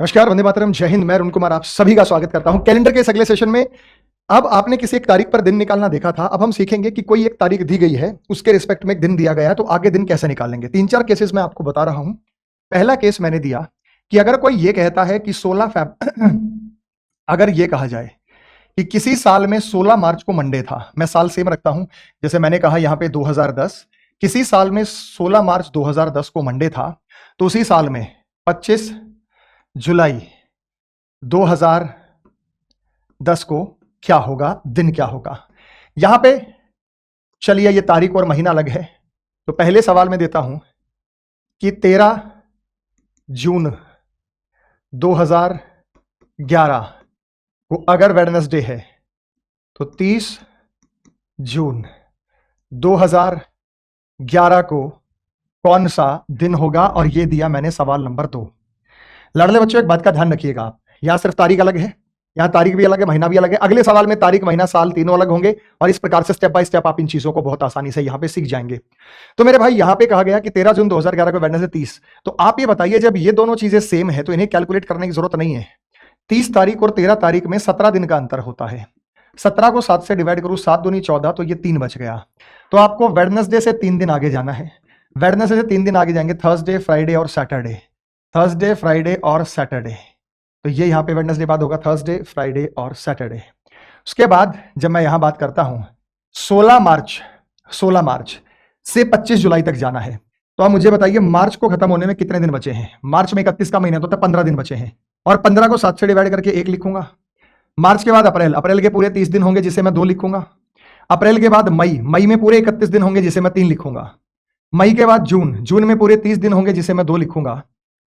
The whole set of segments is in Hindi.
नमस्कार, वंदे मातरम, जय हिंद। मैं अरुण कुमार आप सभी का स्वागत करता हूं कैलेंडर के इस अगले सेशन में। अब आपने किसी एक तारीख पर दिन निकालना देखा था, अब हम सीखेंगे कि कोई एक तारीख दी गई है, उसके रिस्पेक्ट में एक दिन दिया गया है, तो आगे दिन कैसे निकालेंगे। 3-4 केसेस मैं आपको बता रहा हूं। पहला केस मैंने दिया कि अगर कोई ये कहता है कि 16 फेब अगर ये कहा जाए कि किसी साल में 16 मार्च को मंडे था, मैं साल सेम रखता हूं, जैसे मैंने कहा यहां पे 2010, किसी साल में 16 मार्च 2010 को मंडे था, तो उसी साल में 25 जुलाई 2010 को क्या होगा, दिन क्या होगा। यहां पे चलिए ये तारीख और महीना अलग है, तो पहले सवाल में देता हूं कि 13 जून 2011 को अगर वेडनेसडे है तो 30 जून 2011 को कौन सा दिन होगा, और ये दिया मैंने सवाल नंबर 2। लड़ले बच्चों, एक बात का ध्यान रखिएगा आप, यहां सिर्फ तारीख अलग है, यहां तारीख भी अलग है, महीना भी अलग है। अगले सवाल में तारीख, महीना, साल तीनों अलग होंगे, और इस प्रकार से स्टेप बाय स्टेप आप इन चीजों को बहुत आसानी से यहां पे सीख जाएंगे। तो मेरे भाई, यहां पे कहा गया कि 13 जून 2011 को वेडनेसडे 30, तो आप ये बताइए, जब ये दोनों चीजें सेम है तो इन्हें कैलकुलेट करने की जरूरत नहीं है। 30 तारीख और 13 तारीख में 17 दिन का अंतर होता है। 17 को 7 से डिवाइड करूं, 7 दूनी 14, तो ये 3 बच गया। तो आपको वेडनेसडे से 3 दिन आगे जाना है। वेडनेसडे से 3 दिन आगे जाएंगे, थर्सडे, फ्राइडे और सैटरडे। थर्सडे, फ्राइडे और सैटरडे, तो ये यहां पे वेडनेसडे बाद होगा, थर्सडे, फ्राइडे और सैटरडे। उसके बाद जब मैं यहां बात करता हूं 16 मार्च से 25 जुलाई तक जाना है, तो आप मुझे बताइए मार्च को खत्म होने में कितने दिन बचे हैं। मार्च में 31 का महीना, तो 15 दिन बचे हैं, और 15 को 7 से डिवाइड करके 1 लिखूंगा। मार्च के बाद अप्रैल के पूरे 30 दिन होंगे, जिसे मैं 2 लिखूंगा। अप्रैल के बाद मई में पूरे 31 दिन होंगे, जिसे मैं 3 लिखूंगा। मई के बाद जून में पूरे 30 दिन होंगे, जिसे मैं 2 लिखूंगा।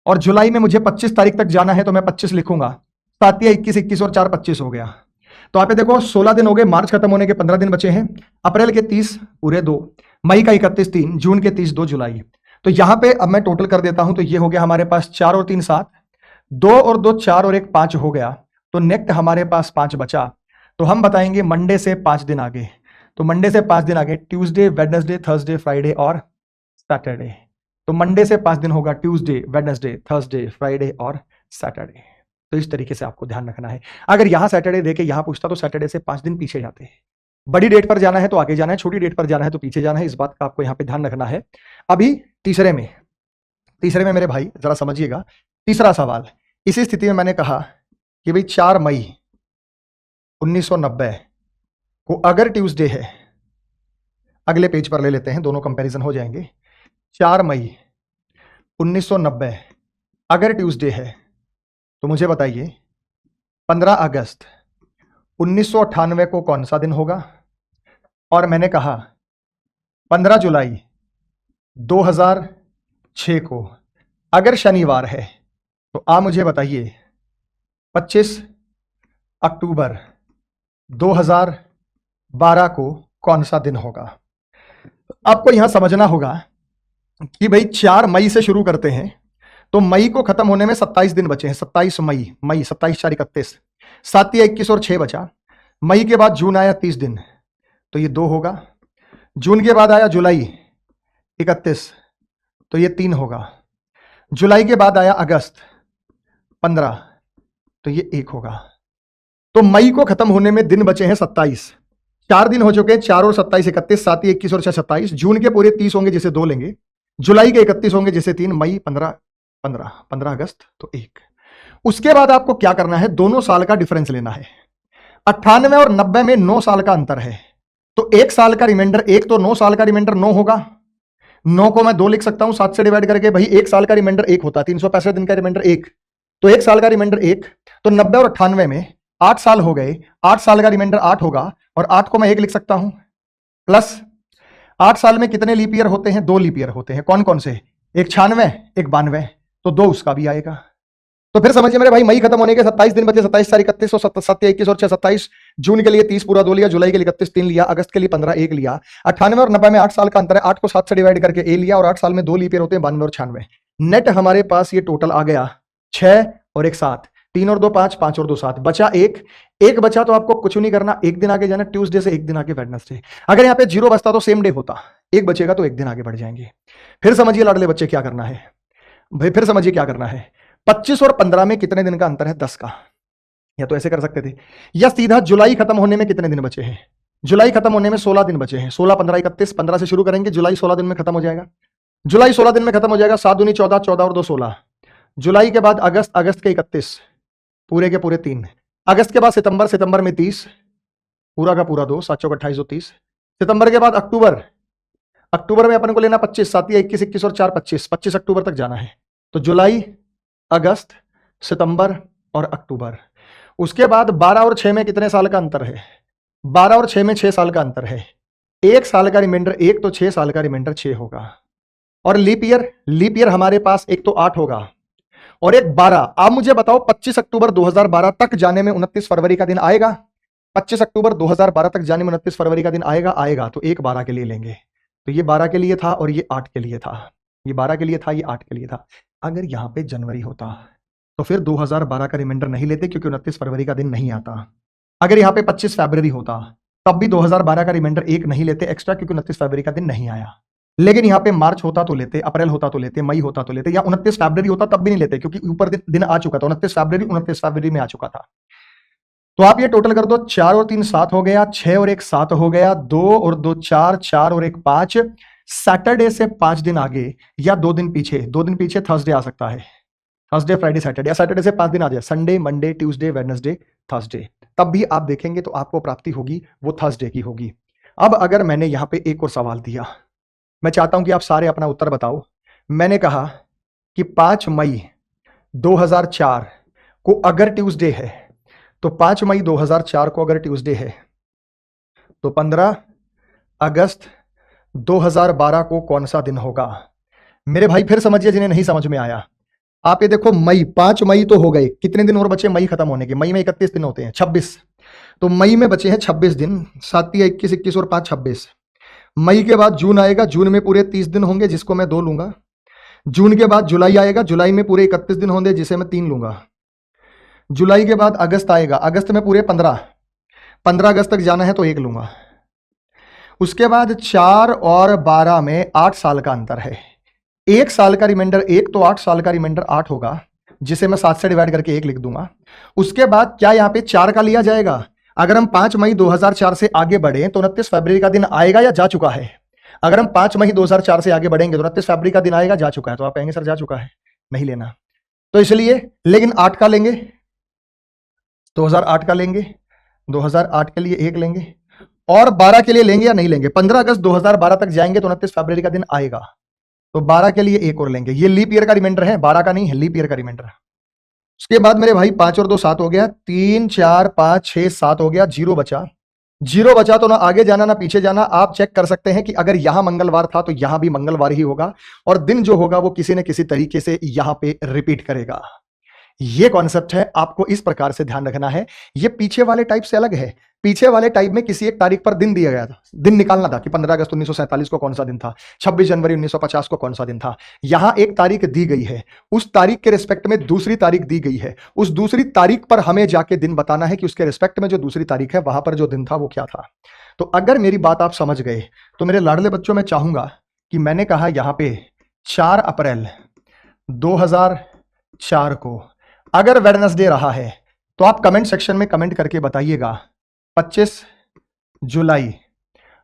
और जुलाई में मुझे 25 तारीख तक जाना है, तो मैं 25 लिखूंगा। 7 या 21 और 4 25 हो गया। तो आप ये देखो, 16 दिन हो गए, मार्च खत्म होने के 15 दिन बचे हैं। अप्रैल के 30 पूरे 2, मई का 31 3, जून के 30 2 जुलाई। तो यहां पे अब मैं टोटल कर देता हूं, तो ये हो गया हमारे पास 4 और 3 7, 2 और 2 4 और 1 5 हो गया। तो नेक्स्ट हमारे पास 5 बचा, तो हम बताएंगे मंडे से 5 दिन आगे। तो मंडे से 5 दिन आगे ट्यूसडे, वेडनेसडे, थर्सडे, फ्राइडे और सैटरडे। तो मंडे से 5 दिन होगा ट्यूसडे, वेडनेसडे, थर्सडे, फ्राइडे और सैटरडे। तो इस तरीके से आपको ध्यान रखना है। अगर यहां सैटरडे देके यहां पूछता तो सैटरडे से 5 दिन पीछे जाते हैं। बड़ी डेट पर जाना है तो आगे जाना है, छोटी डेट पर जाना है तो पीछे जाना है। इस बात का आपको यहां पे ध्यान रखना है। अभी तीसरे में मेरे भाई जरा समझिएगा, तीसरा सवाल। इसी स्थिति में मैंने कहा कि भाई 4 मई 1990 को अगर ट्यूसडे है, अगले पेज पर ले लेते हैं, दोनों कंपैरिजन हो जाएंगे। 4 मई 1990 अगर ट्यूसडे है, तो मुझे बताइए 15 अगस्त 1998 को कौन सा दिन होगा। और मैंने कहा 15 जुलाई 2006 को अगर शनिवार है, तो आप मुझे बताइए 25 अक्टूबर 2012 को कौन सा दिन होगा। आपको यहां समझना होगा कि भाई 4 मई से शुरू करते हैं, तो मई को खत्म होने में 27 दिन बचे हैं। 27 मई 27 4 31, 7 या 21 और 6 बचा। मई के बाद जून आया 30 दिन, तो ये 2 होगा। जून के बाद आया जुलाई 31, तो ये 3 होगा। जुलाई के बाद आया अगस्त 15, तो ये 1 होगा। तो मई को खत्म होने में दिन बचे हैं 27, 4 दिन हो चुके हैं, 4 और 27 31, 7 21 और 6 27। जून के पूरे 30 होंगे, जिसे 2 लेंगे। जुलाई के 31 होंगे, जिसे 3, मई 15 अगस्त, तो 1। उसके बाद आपको क्या करना है, दोनों साल का डिफरेंस लेना है। 98 और 90 में 9 साल का अंतर है, तो 1 साल का रिमाइंडर 1, तो 9 साल का रिमाइंडर 9 होगा। 9 को मैं 2 लिख सकता हूं 7 से डिवाइड करके। भाई 1 साल का रिमाइंडर 1 होता है, 365 दिन का रिमाइंडर 1, तो 1 साल का रिमाइंडर 1। तो 90 और 98 में 8 साल हो गए, 8 साल का रिमाइंडर 8 होगा, और 8 को मैं 1 लिख सकता हूं। प्लस 8 साल में कितने लीप ईयर होते हैं, 2 लीप ईयर होते हैं। कौन कौन से, एक 96, एक 92, तो 2 उसका भी आएगा। तो फिर समझिए मेरे भाई, मई खत्म होने के 27 दिन बचे, 27 4 31 और 7 21 और 6 27। जून के लिए 30 पूरा 2 लिया, जुलाई के लिए 31 3 लिया, अगस्त के लिए 15 1 लिया। 98 और 90 में 8 साल का अंतर है, 8 को 7 से डिवाइड करके ए लिया, और 8 साल में 2 लीप ईयर होते हैं, 92 और 96। नेट हमारे पास ये टोटल आ गया 6 और 1 7, 3 और 2 5, 5 और 2 7, बचा 1 बचा। तो आपको कुछ नहीं करना, 1 दिन आगे जाना, ट्यूसडे से 1 दिन आगे वेडनेसडे। अगर यहाँ पे 0 बचता तो सेम डे होता, 1 बचेगा तो 1 दिन आगे बढ़ जाएंगे। फिर समझिए लाडले बच्चे क्या करना है भाई, फिर समझिए क्या करना है। 25 और 15 में कितने दिन का अंतर है? 10 का। या तो ऐसे कर सकते थे, या सीधा जुलाई खत्म होने में कितने दिन बचे हैं? जुलाई खत्म होने में 16 दिन बचे हैं। 16, 15, 31, 15 से शुरू करेंगे, जुलाई 16 दिन में खत्म हो जाएगा। जुलाई 16 दिन में खत्म हो जाएगा। 7 दूनी 14, 14 और 2 16। जुलाई के बाद अगस्त, अगस्त के 31, पूरे के पूरे 3। अगस्त के बाद सितंबर, सितंबर में 30, पूरा का पूरा 2, 7 चौक 28, 30। सितंबर के बाद अक्टूबर, अक्टूबर में अपन को लेना 25, 7 या 21, 21 और 4 25, 25 अक्टूबर तक जाना है। तो जुलाई, अगस्त, सितंबर और अक्टूबर। उसके बाद 12 और 6 में कितने साल का अंतर है? 12 और 6 में 6 साल का अंतर है। 1 साल का रिमाइंडर 1, तो 6 साल का रिमाइंडर 6 होगा। और लीप ईयर हमारे पास एक तो 8 होगा और एक 12। आप मुझे बताओ 25 अक्टूबर 2012 तक जाने में 29 फरवरी का दिन आएगा? 25 अक्टूबर 2012 तक जाने में 29 फरवरी का दिन आएगा? आएगा। तो एक 12 के लिए लेंगे। तो ये 12 के लिए था और ये 8 के लिए था। ये 12 के लिए था, ये 8 के लिए था। अगर यहां पे जनवरी होता तो फिर 2012 का रिमाइंडर नहीं लेते, क्योंकि 29 फरवरी का दिन नहीं आता। अगर यहां पे 25 फरवरी होता तब भी 2012 का रिमाइंडर एक नहीं लेते एक्स्ट्रा, क्योंकि 29 फरवरी का दिन नहीं आया। लेकिन यहां पे मार्च होता तो लेते, अप्रैल होता तो लेते, मई होता तो लेते, या 29 फरवरी होता तब भी नहीं लेते, क्योंकि ऊपर दिन आ चुका था। 29 फरवरी में आ चुका था। तो आप ये टोटल कर दो, 4 और 3 7 हो गया, 6 और 1 7 हो गया, 2 और 2 4, 4 और 1 5। सैटरडे से 5 दिन आगे या 2 दिन पीछे, 2 दिन पीछे थर्सडे आ सकता है। थर्सडे, फ्राइडे, सैटरडे, या सैटरडे से 5 दिन आ जाए, Sunday, Monday, Tuesday, Wednesday, Thursday. तब भी आप देखेंगे तो आपको प्राप्ति होगी वो थर्सडे की होगी। अब अगर मैंने यहां पे एक और सवाल दिया, मैं चाहता हूं कि आप सारे अपना उत्तर बताओ। मैंने कहा कि 5 मई 2004 को अगर ट्यूसडे है, तो 5 मई 2004 को अगर ट्यूसडे है, तो 15 अगस्त 2012 को कौन सा दिन होगा? मेरे भाई फिर समझिए जिन्हें नहीं समझ में आया। आप ये देखो, मई 5 मई तो हो गए, कितने दिन और बचे मई खत्म होने के? मई में 31 दिन होते हैं, 26। तो मई में बचे हैं 26 दिन, 7 या 21, 21 और 5 26। मई के बाद जून आएगा, जून में पूरे 30 दिन होंगे, जिसको मैं 2 लूंगा। जून के बाद जुलाई आएगा, जुलाई में पूरे 31 दिन होंगे, जिसे मैं 3 लूंगा। जुलाई के बाद अगस्त आएगा, अगस्त में पूरे 15 अगस्त तक जाना है तो 1 लूंगा। उसके बाद 4 और 12 में 8 साल का अंतर है। 1 साल का रिमाइंडर 1, तो 8 साल का रिमाइंडर 8 होगा, जिसे मैं 7 से डिवाइड करके 1 लिख दूंगा। उसके बाद क्या यहां पे 4 का लिया जाएगा? अगर हम 5 मई 2004 से आगे बढ़े तो 29 फरवरी का दिन आएगा या जा चुका है? अगर हम 5 मई 2004 से आगे बढ़ेंगे तो 29 फरवरी का दिन आएगा, जा चुका है। तो आप कहेंगे सर जा चुका है, नहीं लेना। तो इसलिए, लेकिन 8 का लेंगे, 2008 का लेंगे, 2008 के लिए 1 लेंगे, और 12 के लिए लेंगे या नहीं लेंगे? 15 अगस्त 2012 तक जाएंगे तो 29 फरवरी का दिन आएगा, तो 12 के लिए 1 और लेंगे। ये लीप ईयर का रिमाइंडर है, 12 का नहीं है, लीप ईयर का रिमाइंडर। उसके बाद मेरे भाई 5 और 2 7 हो गया, 3 4 5 6 7 हो गया, 0 बचा। 0 बचा तो ना आगे जाना ना पीछे जाना। आप चेक कर सकते हैं कि अगर यहां मंगलवार था तो यहां भी मंगलवार ही होगा, और दिन जो होगा वो किसी न किसी तरीके से यहां पे रिपीट करेगा। ये कॉन्सेप्ट है, आपको इस प्रकार से ध्यान रखना है। ये पीछे वाले टाइप से अलग है। पीछे वाले टाइप में किसी एक तारीख पर दिन दिया गया था, दिन निकालना था कि 15 अगस्त 1947 को कौन सा दिन था, 26 जनवरी 1950 को कौन सा दिन था। यहां एक तारीख दी गई है, उस तारीख के रिस्पेक्ट में दूसरी तारीख दी गई है। उस दूसरी तारीख पर हमें जाके दिन बताना है कि उसके रिस्पेक्ट में जो दूसरी तारीख है वहां पर जो दिन था वो क्या था। तो अगर मेरी बात आप समझ गए तो मेरे लाडले बच्चों, मैं चाहूंगा कि मैंने कहा यहां पे 4 अप्रैल 2004 को अगर वेडनेसडे रहा है तो आप कमेंट सेक्शन में कमेंट करके बताइएगा 25 जुलाई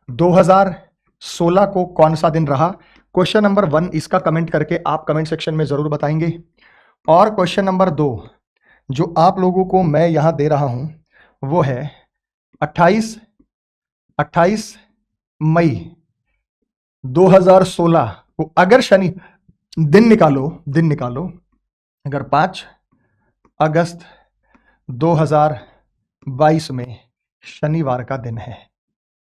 2016 को कौन सा दिन रहा। क्वेश्चन नंबर 1 इसका कमेंट करके आप कमेंट सेक्शन में जरूर बताएंगे। और क्वेश्चन नंबर 2 जो आप लोगों को मैं यहां दे रहा हूं वो है 28 मई 2016 को अगर शनि, दिन निकालो, अगर 5 अगस्त 2022 में शनिवार का दिन है।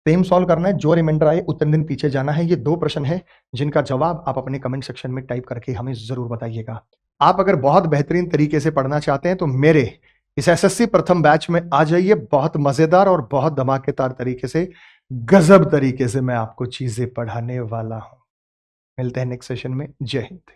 सेम सॉल्व करना है, जो रिमाइंडर आए उतने दिन पीछे जाना है। ये 2 प्रश्न है जिनका जवाब आप अपने कमेंट सेक्शन में टाइप करके हमें जरूर बताइएगा। आप अगर बहुत बेहतरीन तरीके से पढ़ना चाहते हैं तो मेरे इस एसएससी प्रथम बैच में आ जाइए। बहुत मजेदार और बहुत धमाकेदार तरीके से, गजब तरीके से मैं आपको चीजें पढ़ाने वाला हूं। मिलते हैं नेक्स्ट सेशन में। जय हिंद।